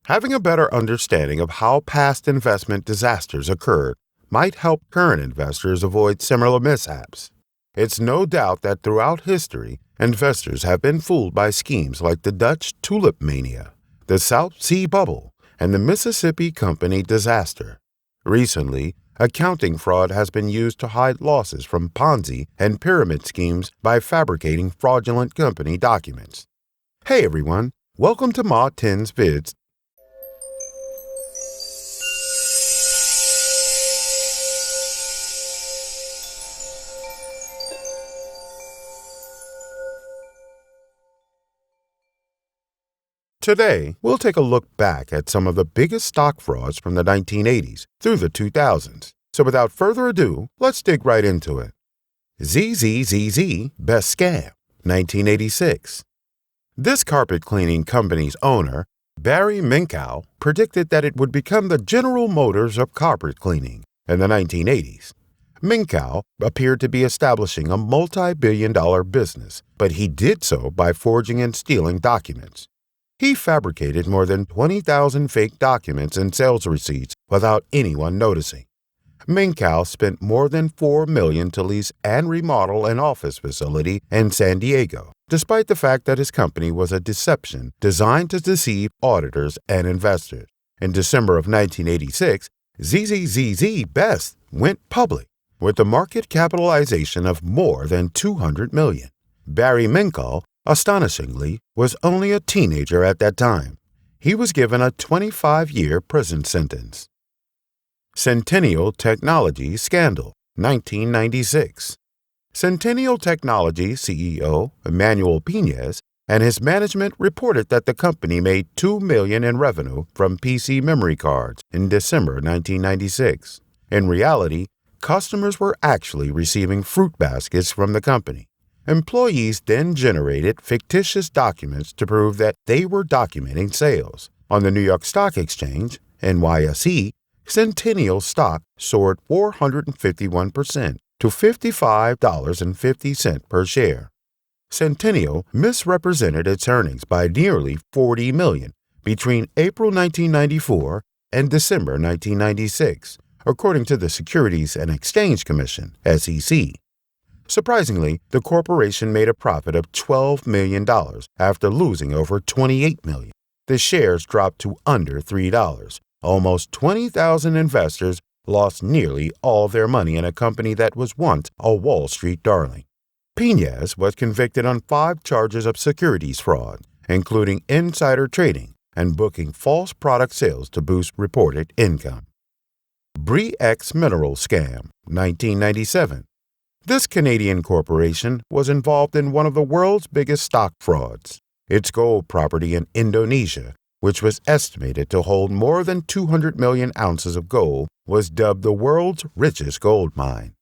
Having a better understanding of how past investment disasters occurred might help current investors avoid similar mishaps. It's no doubt that throughout history, investors have been fooled by schemes like the Dutch Tulipmania, the South Sea Bubble, and the Mississippi Company disaster. Recently, accounting fraud has been used to hide losses from Ponzi and pyramid schemes by fabricating fraudulent company documents. Hey everyone, welcome to Maatins Vids. Today, we'll take a look back at some of the biggest stock frauds from the 1980s through the 2000s. So without further ado, let's dig right into it. ZZZZ Best Scam, 1986. This carpet cleaning company's owner, Barry Minkow, predicted that it would become the General Motors of carpet cleaning in the 1980s. Minkow appeared to be establishing a multi-billion-dollar business, but he did so by forging and stealing documents. He fabricated more than 20,000 fake documents and sales receipts without anyone noticing. Minkow spent more than $4 million to lease and remodel an office facility in San Diego, despite the fact that his company was a deception designed to deceive auditors and investors. In December of 1986, ZZZZ Best went public with a market capitalization of more than $200 million. Barry Minkow, astonishingly, was only a teenager at that time. He was given a 25-year prison sentence. Centennial Technology Scandal, 1996. Centennial Technology CEO Emmanuel Pinez and his management reported that the company made $2 million in revenue from PC memory cards in December 1996. In reality, customers were actually receiving fruit baskets from the company. Employees then generated fictitious documents to prove that they were documenting sales. On the New York Stock Exchange, NYSE, Centennial stock soared 451% to $55.50 per share. Centennial misrepresented its earnings by nearly $40 million between April 1994 and December 1996, according to the Securities and Exchange Commission, SEC. Surprisingly, the corporation made a profit of $12 million after losing over $28 million. The shares dropped to under $3. Almost 20,000 investors lost nearly all their money in a company that was once a Wall Street darling. Pinez was convicted on 5 charges of securities fraud, including insider trading and booking false product sales to boost reported income. Bre-X Mineral Scam, 1997. This Canadian corporation was involved in one of the world's biggest stock frauds. Its gold property in Indonesia, which was estimated to hold more than 200 million ounces of gold, was dubbed the world's richest gold mine.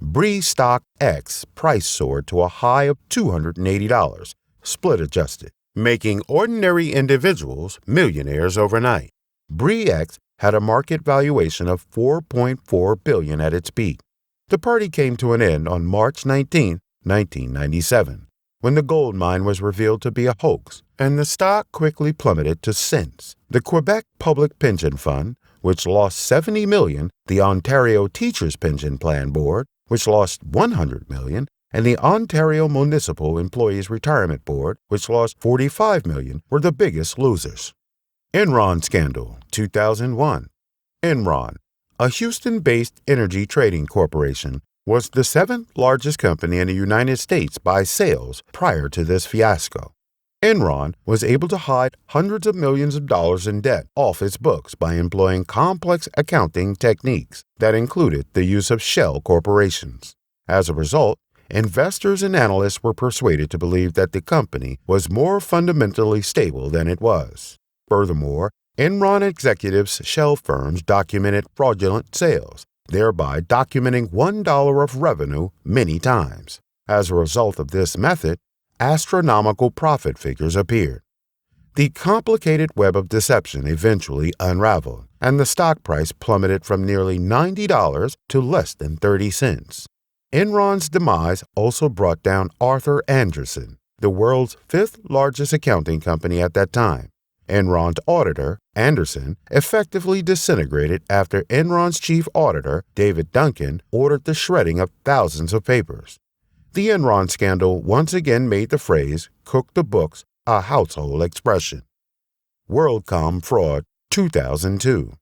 Bre stock X price soared to a high of $280, split adjusted, making ordinary individuals millionaires overnight. Bre-X had a market valuation of $4.4 billion at its peak. The party came to an end on March 19, 1997, when the gold mine was revealed to be a hoax, and the stock quickly plummeted to cents. The Quebec Public Pension Fund, which lost $70 million, the Ontario Teachers Pension Plan Board, which lost $100 million, and the Ontario Municipal Employees Retirement Board, which lost $45 million, were the biggest losers. Enron Scandal, 2001. Enron, a Houston-based energy trading corporation, was the 7th largest company in the United States by sales prior to this fiasco. Enron was able to hide hundreds of millions of dollars in debt off its books by employing complex accounting techniques that included the use of shell corporations. As a result, investors and analysts were persuaded to believe that the company was more fundamentally stable than it was. Furthermore, Enron executives' shell firms documented fraudulent sales, thereby documenting $1 of revenue many times. As a result of this method, astronomical profit figures appeared. The complicated web of deception eventually unraveled, and the stock price plummeted from nearly $90 to less than 30 cents. Enron's demise also brought down Arthur Andersen, the world's 5th largest accounting company at that time. Enron's auditor, Anderson effectively disintegrated after Enron's chief auditor, David Duncan, ordered the shredding of thousands of papers. The Enron scandal once again made the phrase, "cook the books," a household expression. WorldCom fraud, 2002.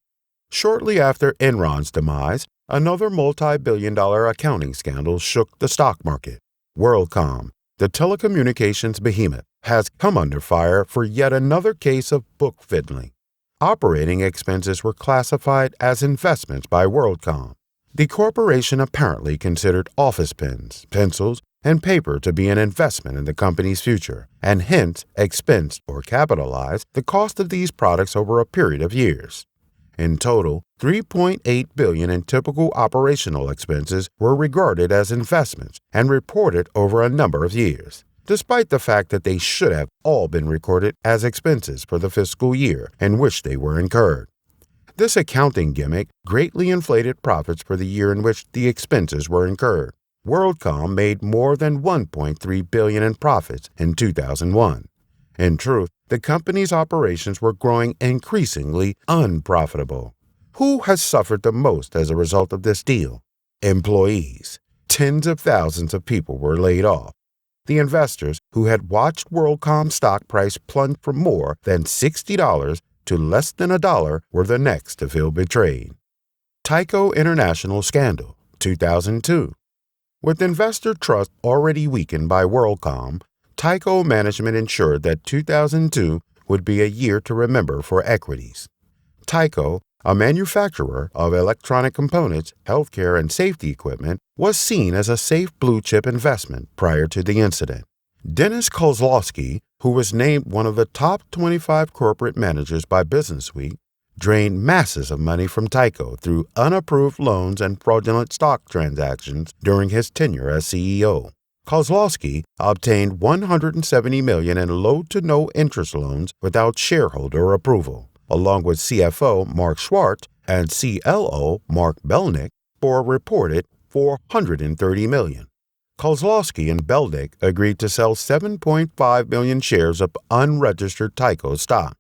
Shortly after Enron's demise, another multi-billion-dollar accounting scandal shook the stock market. WorldCom, the telecommunications behemoth, has come under fire for yet another case of book fiddling. Operating expenses were classified as investments by WorldCom. The corporation apparently considered office pens, pencils, and paper to be an investment in the company's future, and hence expensed or capitalized the cost of these products over a period of years. In total, $3.8 billion in typical operational expenses were regarded as investments and reported over a number of years, despite the fact that they should have all been recorded as expenses for the fiscal year in which they were incurred. This accounting gimmick greatly inflated profits for the year in which the expenses were incurred. WorldCom made more than $1.3 billion in profits in 2001. In truth, the company's operations were growing increasingly unprofitable. Who has suffered the most as a result of this deal? Employees. Tens of thousands of people were laid off. The investors who had watched WorldCom's stock price plunge from more than $60 to less than $1 were the next to feel betrayed. Tyco International Scandal, 2002. With investor trust already weakened by WorldCom, Tyco management ensured that 2002 would be a year to remember for equities. Tyco, a manufacturer of electronic components, healthcare, and safety equipment, was seen as a safe blue-chip investment prior to the incident. Dennis Kozlowski, who was named one of the top 25 corporate managers by Businessweek, drained masses of money from Tyco through unapproved loans and fraudulent stock transactions during his tenure as CEO. Kozlowski obtained $170 million in low-to-no-interest loans without shareholder approval, along with CFO Mark Schwartz and CLO Mark Belnick for a reported $430 million. Kozlowski and Belnick agreed to sell 7.5 million shares of unregistered Tyco stock.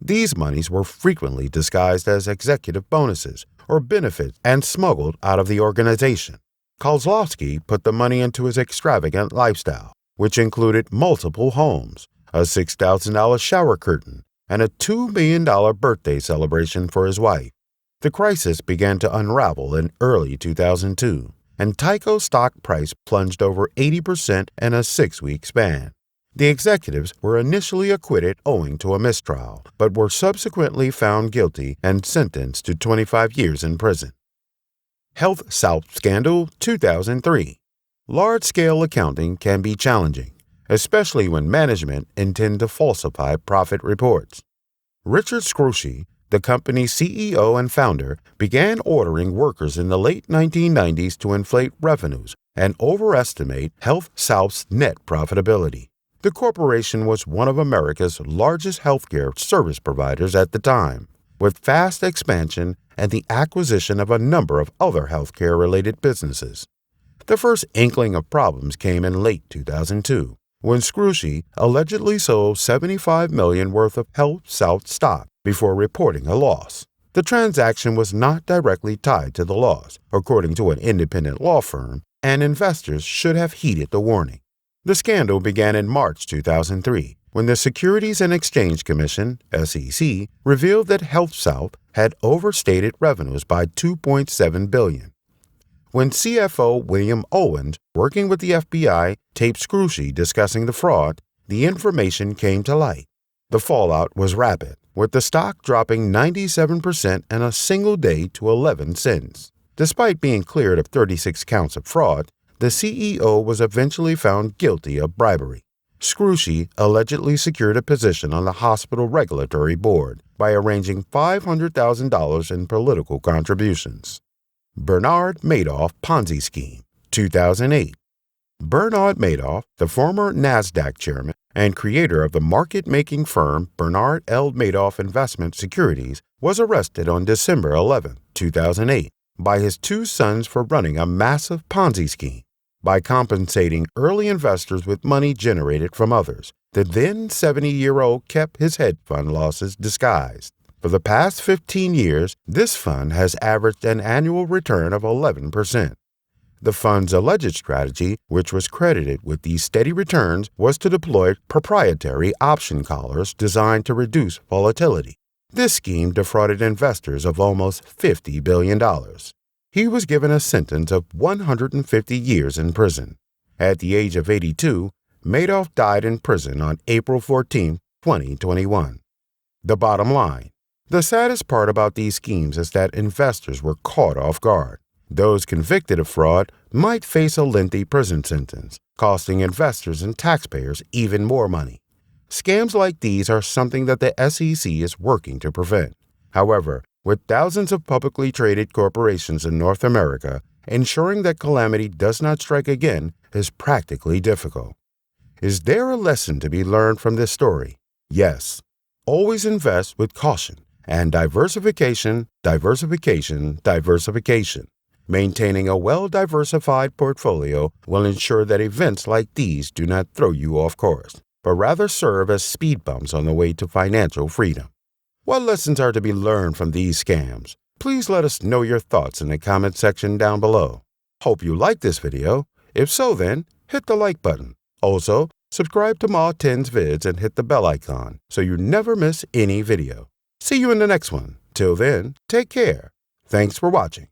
These monies were frequently disguised as executive bonuses or benefits and smuggled out of the organization. Kozlowski put the money into his extravagant lifestyle, which included multiple homes, a $6,000 shower curtain, and a $2 million birthday celebration for his wife. The crisis began to unravel in early 2002, and Tyco's stock price plunged over 80% in a 6-week span. The executives were initially acquitted owing to a mistrial, but were subsequently found guilty and sentenced to 25 years in prison. Health South Scandal, 2003. Large-scale accounting can be challenging, especially when management intend to falsify profit reports. Richard Scrushy, the company's CEO and founder, began ordering workers in the late 1990s to inflate revenues and overestimate Health South's net profitability. The corporation was one of America's largest healthcare service providers at the time, with fast expansion and the acquisition of a number of other healthcare-related businesses. The first inkling of problems came in late 2002, when Scrushy allegedly sold $75 million worth of Health South stock before reporting a loss. The transaction was not directly tied to the loss, according to an independent law firm, and investors should have heeded the warning. The scandal began in March 2003, when the Securities and Exchange Commission, SEC, revealed that Health South had overstated revenues by $2.7 billion. When CFO William Owens, working with the FBI, taped Scrushy discussing the fraud, the information came to light. The fallout was rapid, with the stock dropping 97% in a single day to 11 cents. Despite being cleared of 36 counts of fraud, the CEO was eventually found guilty of bribery. Scrushy allegedly secured a position on the hospital regulatory board by arranging $500,000 in political contributions. Bernard Madoff Ponzi Scheme, 2008. Bernard Madoff, the former NASDAQ chairman and creator of the market-making firm Bernard L. Madoff Investment Securities, was arrested on December 11, 2008, by his two sons for running a massive Ponzi scheme. By compensating early investors with money generated from others, the then 70-year-old kept his hedge fund losses disguised. For the past 15 years, this fund has averaged an annual return of 11%. The fund's alleged strategy, which was credited with these steady returns, was to deploy proprietary option collars designed to reduce volatility. This scheme defrauded investors of almost $50 billion. He was given a sentence of 150 years in prison. At the age of 82, Madoff died in prison on April 14, 2021. The bottom line: the saddest part about these schemes is that investors were caught off guard. Those convicted of fraud might face a lengthy prison sentence, costing investors and taxpayers even more money. Scams like these are something that the SEC is working to prevent. However, with thousands of publicly traded corporations in North America, ensuring that calamity does not strike again is practically difficult. Is there a lesson to be learned from this story? Yes. Always invest with caution and diversification. Maintaining a well-diversified portfolio will ensure that events like these do not throw you off course, but rather serve as speed bumps on the way to financial freedom. What lessons are to be learned from these scams? Please let us know your thoughts in the comment section down below. Hope you liked this video. If so, then hit the like button. Also, subscribe to Maatins Vids and hit the bell icon so you never miss any video. See you in the next one. Till then, take care. Thanks for watching.